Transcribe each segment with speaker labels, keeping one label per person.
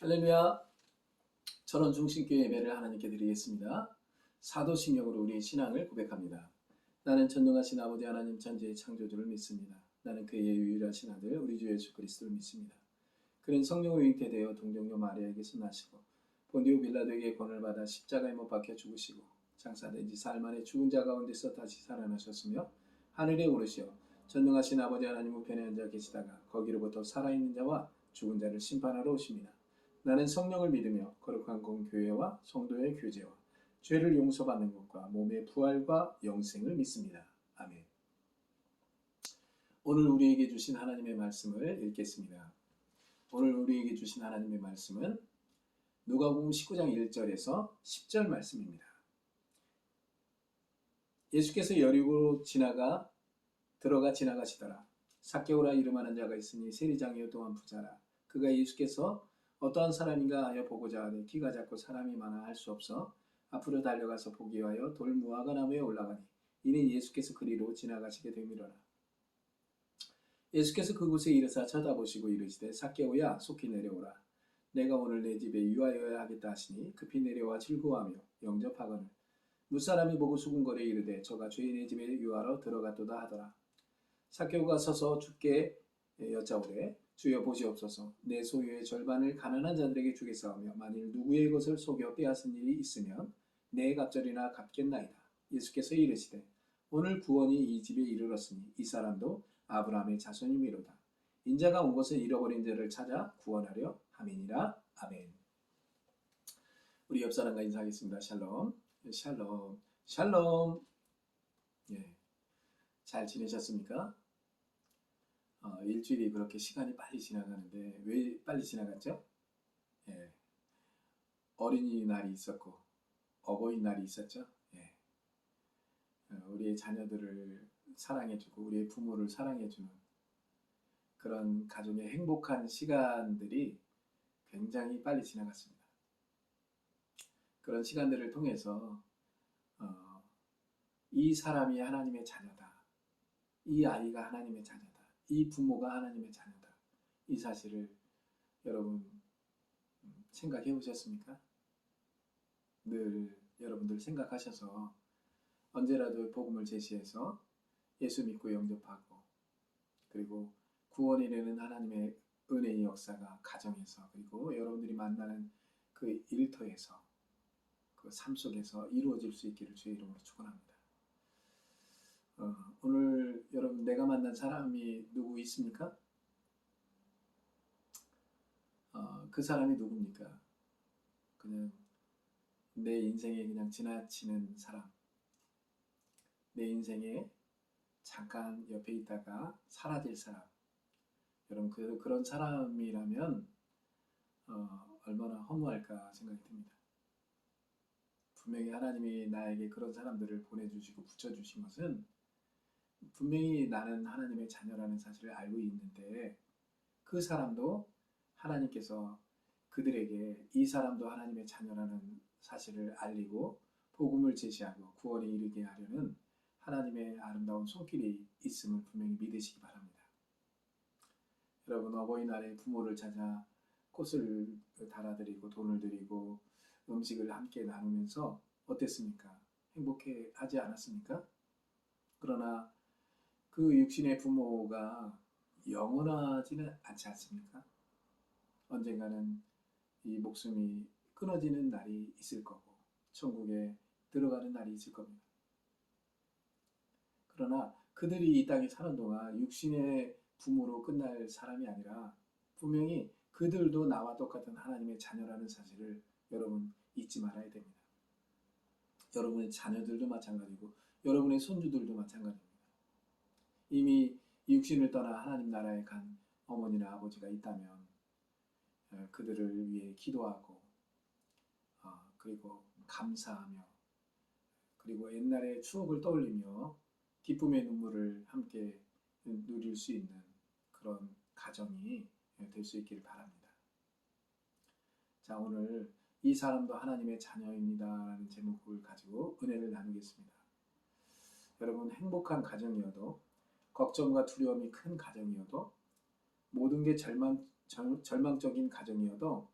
Speaker 1: 할렐루야. 전원 중심교회 예배를 하나님께 드리겠습니다. 사도신경으로 우리의 신앙을 고백합니다. 나는 전능하신 아버지 하나님 천지의 창조주를 믿습니다. 나는 그의 유일하신 아들 우리 주 예수 그리스도를 믿습니다. 그는 성령으로 잉태되어 동정녀 마리아에게서 나시고 본디오 빌라도에게 권을 받아 십자가에 못 박혀 죽으시고 장사된 지 사흘 만에 죽은 자 가운데서 다시 살아나셨으며 하늘에 오르시어 전능하신 아버지 하나님 우편에 앉아 계시다가 거기로부터 살아있는 자와 죽은 자를 심판하러 오십니다. 나는 성령을 믿으며 거룩한 공교회와 성도의 교제와 죄를 용서받는 것과 몸의 부활과 영생을 믿습니다. 아멘. 오늘 우리에게 주신 하나님의 말씀을 읽겠습니다. 오늘 우리에게 주신 하나님의 말씀은 누가복음 19장 1절에서 10절 말씀입니다. 예수께서 여리고로 들어가 지나가시더라. 삭개오라 이름하는 자가 있으니 세리장이요 또한 부자라. 그가 예수께서 어떠한 사람인가 하여 보고자 하되 키가 작고 사람이 많아 할 수 없어 앞으로 달려가서 보기 위하여 돌무화과 나무에 올라가니 이는 예수께서 그리로 지나가시게 되미러라. 예수께서 그곳에 이르사 쳐다보시고 이르시되 삭개오야 속히 내려오라. 내가 오늘 내 집에 유하여야 하겠다 하시니 급히 내려와 즐거워하며 영접하거늘 무사람이 보고 수군거려 이르되 저가 죄인의 집에 유하러 들어갔도다 하더라. 삭개오가 서서 주께 여짜오되 주여 보시옵소서. 내 소유의 절반을 가난한 자들에게 주겠사오며 만일 누구의 것을 속여 빼앗은 일이 있으면 내 갑절이나 갚겠나이다. 예수께서 이르시되 오늘 구원이 이 집에 이르렀으니 이 사람도 아브라함의 자손이미로다. 인자가 온 것은 잃어버린 자를 찾아 구원하려 함이니라. 아멘. 우리 옆 사람과 인사하겠습니다. 샬롬, 샬롬, 샬롬. 예, 잘 지내셨습니까? 일주일이 그렇게 시간이 빨리 지나가는데 왜 빨리 지나갔죠? 예, 어린이날이 있었고 어버이날이 있었죠. 예, 우리의 자녀들을 사랑해주고 우리의 부모를 사랑해주는 그런 가정의 행복한 시간들이 굉장히 빨리 지나갔습니다. 그런 시간들을 통해서 이 사람이 하나님의 자녀다. 이 아이가 하나님의 자녀다. 이 부모가 하나님의 자녀다. 이 사실을 여러분 생각해 보셨습니까? 늘 여러분들 생각하셔서 언제라도 복음을 제시해서 예수 믿고 영접하고 그리고 구원에 이르는 하나님의 은혜의 역사가 가정에서 그리고 여러분들이 만나는 그 일터에서 그 삶 속에서 이루어질 수 있기를 주의 이름으로 축원합니다. 오늘 여러분 내가 만난 사람이 누구 있습니까? 그 사람이 누굽니까? 그냥 내 인생에 그냥 지나치는 사람, 내 인생에 잠깐 옆에 있다가 사라질 사람. 여러분 그런 사람이라면 얼마나 허무할까 생각이 듭니다. 분명히 하나님이 나에게 그런 사람들을 보내주시고 붙여주신 것은 분명히 나는 하나님의 자녀라는 사실을 알고 있는데 그 사람도 하나님께서 그들에게 이 사람도 하나님의 자녀라는 사실을 알리고 복음을 제시하고 구원에 이르게 하려는 하나님의 아름다운 손길이 있음을 분명히 믿으시기 바랍니다. 여러분 어버이날에 부모를 찾아 꽃을 달아드리고 돈을 드리고 음식을 함께 나누면서 어땠습니까? 행복해 하지 않았습니까? 그러나 그 육신의 부모가 영원하지는 않지 않습니까? 언젠가는 이 목숨이 끊어지는 날이 있을 거고 천국에 들어가는 날이 있을 겁니다. 그러나 그들이 이 땅에 사는 동안 육신의 부모로 끝날 사람이 아니라 분명히 그들도 나와 똑같은 하나님의 자녀라는 사실을 여러분 잊지 말아야 됩니다. 여러분의 자녀들도 마찬가지고 여러분의 손주들도 마찬가지입니다. 이미 육신을 떠나 하나님 나라에 간 어머니나 아버지가 있다면 그들을 위해 기도하고 그리고 감사하며 그리고 옛날의 추억을 떠올리며 기쁨의 눈물을 함께 누릴 수 있는 그런 가정이 될 수 있기를 바랍니다. 자, 오늘 이 사람도 하나님의 자녀입니다 라는 제목을 가지고 은혜를 나누겠습니다. 여러분 행복한 가정이어도 걱정과 두려움이 큰 가정이어도 모든 게 절망적인 가정이어도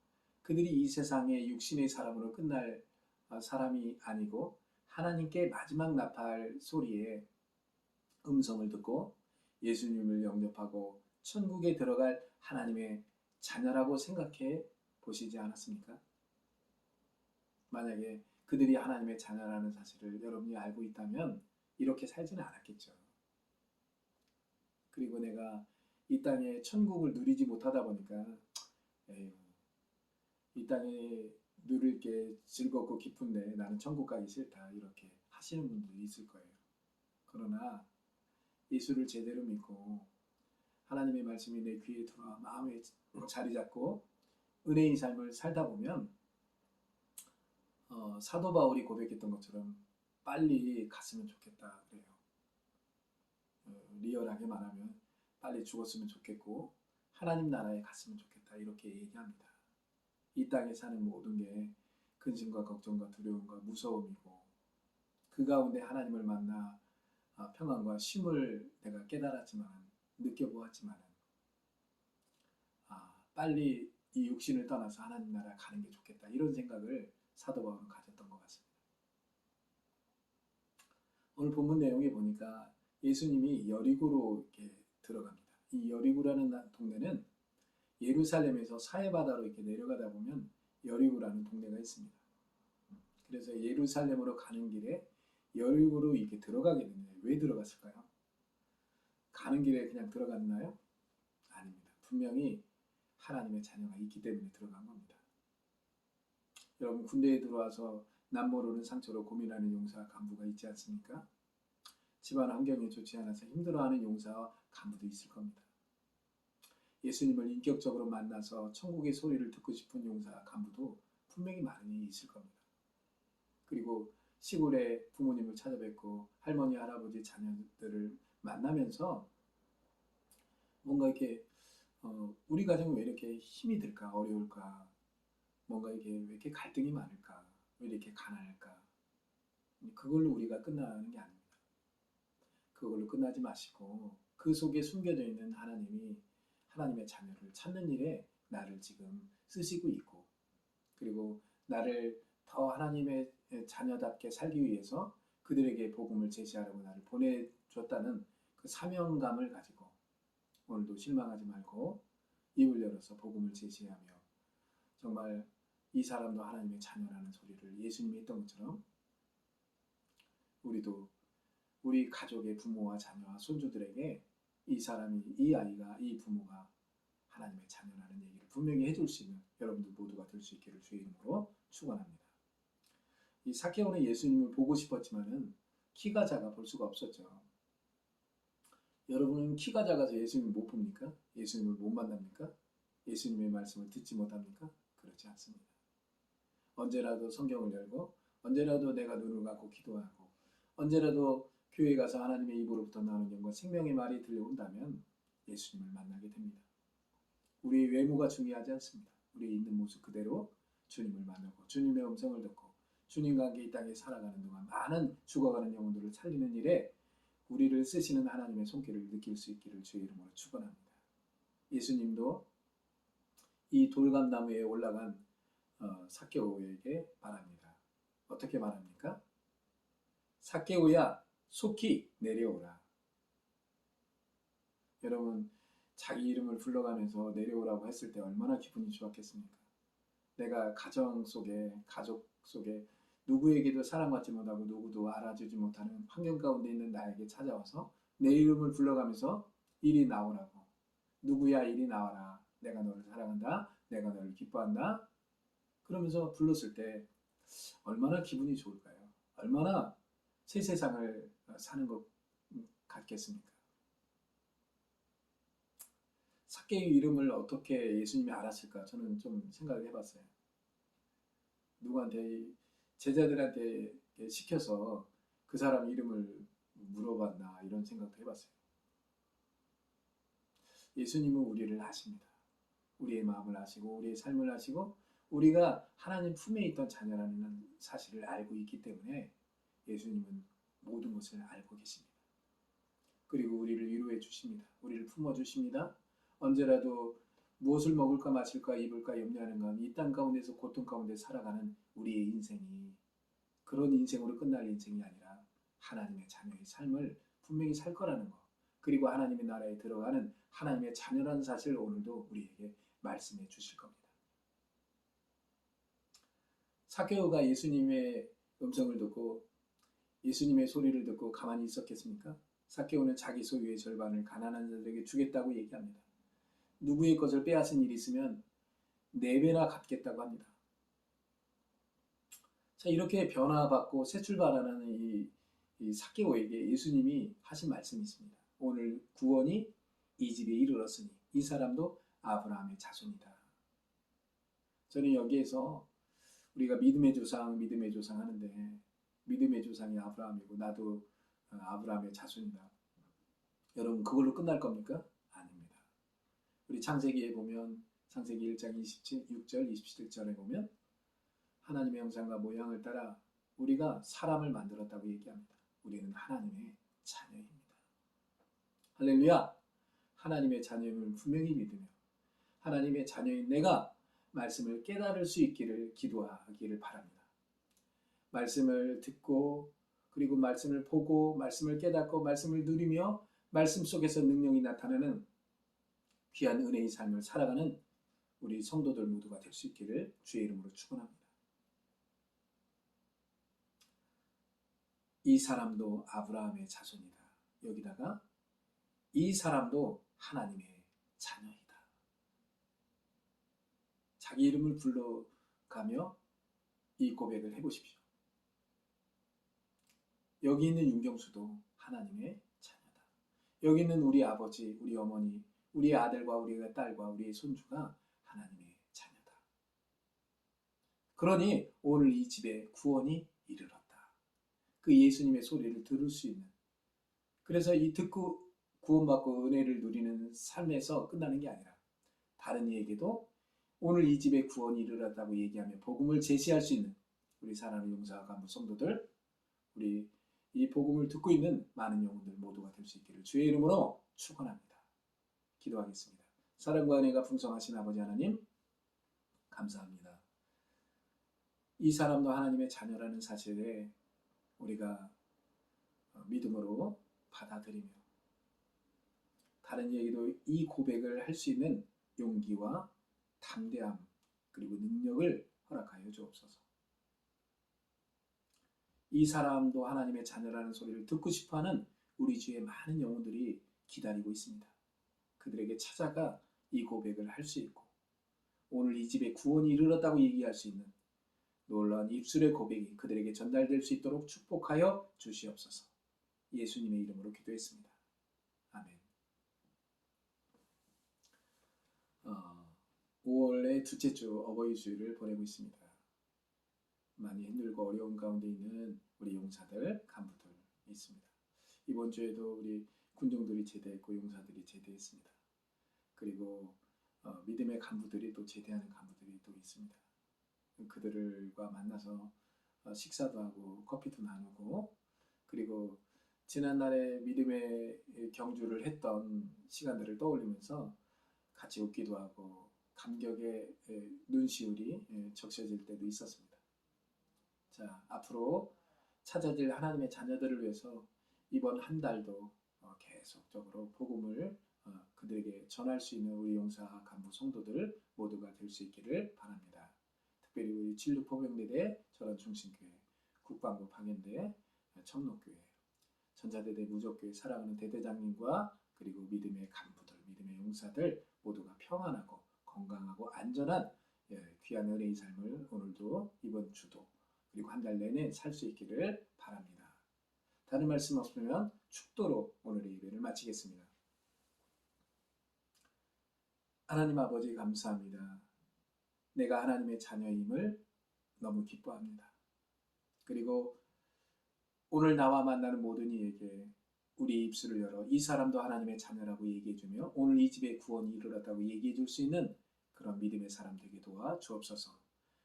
Speaker 1: 그들이 이 세상의 육신의 사람으로 끝날 사람이 아니고 하나님께 마지막 나팔 소리에 음성을 듣고 예수님을 영접하고 천국에 들어갈 하나님의 자녀라고 생각해 보시지 않았습니까? 만약에 그들이 하나님의 자녀라는 사실을 여러분이 알고 있다면 이렇게 살지는 않았겠죠. 그리고 내가 이 땅에 천국을 누리지 못하다 보니까 에휴, 이 땅에 누릴 게 즐겁고 기쁜데 나는 천국 가기 싫다 이렇게 하시는 분들이 있을 거예요. 그러나 예수를 제대로 믿고 하나님의 말씀이 내 귀에 들어와 마음에 자리 잡고 은혜의 삶을 살다 보면 사도 바울이 고백했던 것처럼 빨리 갔으면 좋겠다 그래요. 리얼하게 말하면 빨리 죽었으면 좋겠고 하나님 나라에 갔으면 좋겠다 이렇게 얘기합니다. 이 땅에 사는 모든 게 근심과 걱정과 두려움과 무서움이고 그 가운데 하나님을 만나 평안과 쉼을 내가 깨달았지만 느껴보았지만 빨리 이 육신을 떠나서 하나님 나라 가는 게 좋겠다 이런 생각을 사도 바울은 가졌던 것 같습니다. 오늘 본문 내용에 보니까 예수님이 여리고로 이렇게 들어갑니다. 이 여리고라는 동네는 예루살렘에서 사해바다로 이렇게 내려가다 보면 여리고라는 동네가 있습니다. 그래서 예루살렘으로 가는 길에 여리고로 이렇게 들어가게 됐네요. 왜 들어갔을까요? 가는 길에 그냥 들어갔나요? 아닙니다. 분명히 하나님의 자녀가 있기 때문에 들어간 겁니다. 여러분 군대에 들어와서 남모르는 상처로 고민하는 용사 간부가 있지 않습니까? 집안 환경이 좋지 않아서 힘들어하는 용사와 간부도 있을 겁니다. 예수님을 인격적으로 만나서 천국의 소리를 듣고 싶은 용사 간부도 분명히 많이 있을 겁니다. 그리고 시골에 부모님을 찾아뵙고 할머니, 할아버지, 자녀들을 만나면서 뭔가 이렇게 우리 가정은 왜 이렇게 힘이 들까, 어려울까, 뭔가 이게 왜 이렇게 갈등이 많을까, 왜 이렇게 가난할까, 그걸로 우리가 끝나는 게 아닙니다. 그걸로 끝나지 마시고 그 속에 숨겨져 있는 하나님이 하나님의 자녀를 찾는 일에 나를 지금 쓰시고 있고 그리고 나를 더 하나님의 자녀답게 살기 위해서 그들에게 복음을 제시하려고 나를 보내줬다는 그 사명감을 가지고 오늘도 실망하지 말고 입을 열어서 복음을 제시하며 정말 이 사람도 하나님의 자녀라는 소리를 예수님이 했던 것처럼 우리도 우리 가족의 부모와 자녀와 손주들에게 이 사람이, 이 아이가, 이 부모가 하나님의 자녀라는 얘기를 분명히 해줄 수 있는 여러분들 모두가 될 수 있기를 주의 이름으로 축원합니다. 이 삭개오는 예수님을 보고 싶었지만은 키가 작아 볼 수가 없었죠. 여러분은 키가 작아서 예수님을 못 봅니까? 예수님을 못 만납니까? 예수님의 말씀을 듣지 못합니까? 그렇지 않습니다. 언제라도 성경을 열고 언제라도 내가 눈을 감고 기도하고 언제라도 교회 가서 하나님의 입으로부터 나오는 영과 생명의 말이 들려온다면 예수님을 만나게 됩니다. 우리의 외모가 중요하지 않습니다. 우리 있는 모습 그대로 주님을 만나고 주님의 음성을 듣고 주님과 함께 이 땅에 살아가는 동안 많은 죽어가는 영혼들을 살리는 일에 우리를 쓰시는 하나님의 손길을 느낄 수 있기를 주의 이름으로 축원합니다. 예수님도 이 돌감나무에 올라간 삭개오에게 말합니다. 어떻게 말합니까? 삭개오야 속히 내려오라. 여러분 자기 이름을 불러가면서 내려오라고 했을 때 얼마나 기분이 좋았겠습니까? 내가 가족 속에 누구에게도 사랑받지 못하고 누구도 알아주지 못하는 환경 가운데 있는 나에게 찾아와서 내 이름을 불러가면서 이리 나오라고. 누구야 이리 나와라. 내가 너를 사랑한다. 내가 너를 기뻐한다. 그러면서 불렀을 때 얼마나 기분이 좋을까요? 얼마나 새 세상을 사는 것 같겠습니까? 삭개의 이름을 어떻게 예수님이 알았을까? 저는 좀 생각을 해봤어요. 누구한테 제자들한테 시켜서 그 사람 이름을 물어봤나 이런 생각도 해봤어요. 예수님은 우리를 아십니다. 우리의 마음을 아시고 우리의 삶을 아시고 우리가 하나님 품에 있던 자녀라는 사실을 알고 있기 때문에 예수님은 모든 것을 알고 계십니다. 그리고 우리를 위로해 주십니다. 우리를 품어 주십니다. 언제라도 무엇을 먹을까 마실까 입을까 염려하는가 이 땅 가운데서 고통 가운데 살아가는 우리의 인생이 그런 인생으로 끝날 인생이 아니라 하나님의 자녀의 삶을 분명히 살 거라는 거. 그리고 하나님의 나라에 들어가는 하나님의 자녀라는 사실을 오늘도 우리에게 말씀해 주실 겁니다. 삭개오가 예수님의 음성을 듣고 예수님의 소리를 듣고 가만히 있었겠습니까? 삭개오는 자기 소유의 절반을 가난한 자들에게 주겠다고 얘기합니다. 누구의 것을 빼앗은 일이 있으면 4배나 갚겠다고 합니다. 자, 이렇게 변화받고 새 출발하는 이 삭개오에게 예수님이 하신 말씀이 있습니다. 오늘 구원이 이 집에 이르렀으니 이 사람도 아브라함의 자손이다. 저는 여기에서 우리가 믿음의 조상 하는데 믿음의 조상이 아브라함이고 나도 아브라함의 자손이다. 여러분 그걸로 끝날 겁니까? 아닙니다. 우리 창세기에 보면 창세기 1장 26절 27절에 보면 하나님의 형상과 모양을 따라 우리가 사람을 만들었다고 얘기합니다. 우리는 하나님의 자녀입니다. 할렐루야! 하나님의 자녀임을 분명히 믿으며 하나님의 자녀인 내가 말씀을 깨달을 수 있기를 기도하기를 바랍니다. 말씀을 듣고 그리고 말씀을 보고 말씀을 깨닫고 말씀을 누리며 말씀 속에서 능력이 나타나는 귀한 은혜의 삶을 살아가는 우리 성도들 모두가 될 수 있기를 주의 이름으로 축원합니다. 이 사람도 아브라함의 자손이다. 여기다가 이 사람도 하나님의 자녀이다. 자기 이름을 불러가며 이 고백을 해보십시오. 여기 있는 윤경수도 하나님의 자녀다. 여기 있는 우리 아버지, 우리 어머니, 우리의 아들과 우리의 딸과 우리의 손주가 하나님의 자녀다. 그러니 오늘 이 집에 구원이 이르렀다. 그 예수님의 소리를 들을 수 있는 그래서 이 듣고 구원받고 은혜를 누리는 삶에서 끝나는 게 아니라 다른 이에게도 오늘 이 집에 구원이 이르렀다고 얘기하며 복음을 제시할 수 있는 우리 사랑하는 용사와 간부 성도들 우리 이 복음을 듣고 있는 많은 영혼들 모두가 될 수 있기를 주의 이름으로 축원합니다. 기도하겠습니다. 사랑과 은혜가 풍성하신 아버지 하나님 감사합니다. 이 사람도 하나님의 자녀라는 사실에 우리가 믿음으로 받아들이며 다른 이에게도 이 고백을 할 수 있는 용기와 담대함 그리고 능력을 허락하여 주옵소서. 이 사람도 하나님의 자녀라는 소리를 듣고 싶어하는 우리 주의 많은 영혼들이 기다리고 있습니다. 그들에게 찾아가 이 고백을 할 수 있고 오늘 이 집에 구원이 이르렀다고 얘기할 수 있는 놀라운 입술의 고백이 그들에게 전달될 수 있도록 축복하여 주시옵소서. 예수님의 이름으로 기도했습니다. 아멘. 5월의 둘째 주 어버이 주일을 보내고 있습니다. 많이 힘들고 어려운 가운데 있는 우리 용사들, 간부들 있습니다. 이번 주에도 우리 군종들이 제대했고 용사들이 제대했습니다. 그리고 믿음의 간부들이 또 제대하는 간부들이 또 있습니다. 그들과 만나서 식사도 하고 커피도 나누고 그리고 지난날에 믿음의 경주를 했던 시간들을 떠올리면서 같이 웃기도 하고 감격의 눈시울이 적셔질 때도 있었습니다. 자, 앞으로 찾아질 하나님의 자녀들을 위해서 이번 한 달도 계속적으로 복음을 그들에게 전할 수 있는 우리 용사 간부 성도들 모두가 될 수 있기를 바랍니다. 특별히 우리 진루포병대대 전원중심교회, 국방부 방연대, 청록교회, 전자대대 무적교회 사랑하는 대대장님과 그리고 믿음의 간부들, 믿음의 용사들 모두가 평안하고 건강하고 안전한 귀한 은혜의 삶을 오늘도 이번 주도 그리고 한 달 내내 살 수 있기를 바랍니다. 다른 말씀 없으면 축도로 오늘의 예배를 마치겠습니다. 하나님 아버지 감사합니다. 내가 하나님의 자녀임을 너무 기뻐합니다. 그리고 오늘 나와 만나는 모든 이에게 우리 입술을 열어 이 사람도 하나님의 자녀라고 얘기해주며 오늘 이 집에 구원이 이르렀다고 얘기해줄 수 있는 그런 믿음의 사람 되게 도와 주옵소서.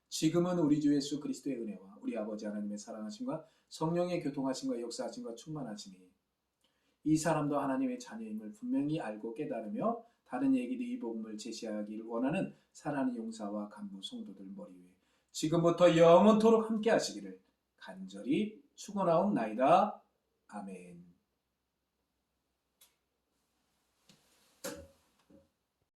Speaker 1: 지금은 우리 주 예수 그리스도의 은혜와 우리 아버지 하나님의 사랑하심과 성령의 교통하심과 역사하심과 충만하심이 이 사람도 하나님의 자녀임을 분명히 알고 깨달으며 다른 얘기도 이 복음을 제시하길 원하는 사랑하는 용사와 간부 성도들 머리 위에 지금부터 영원토록 함께 하시기를 간절히 축원하옵나이다. 아멘.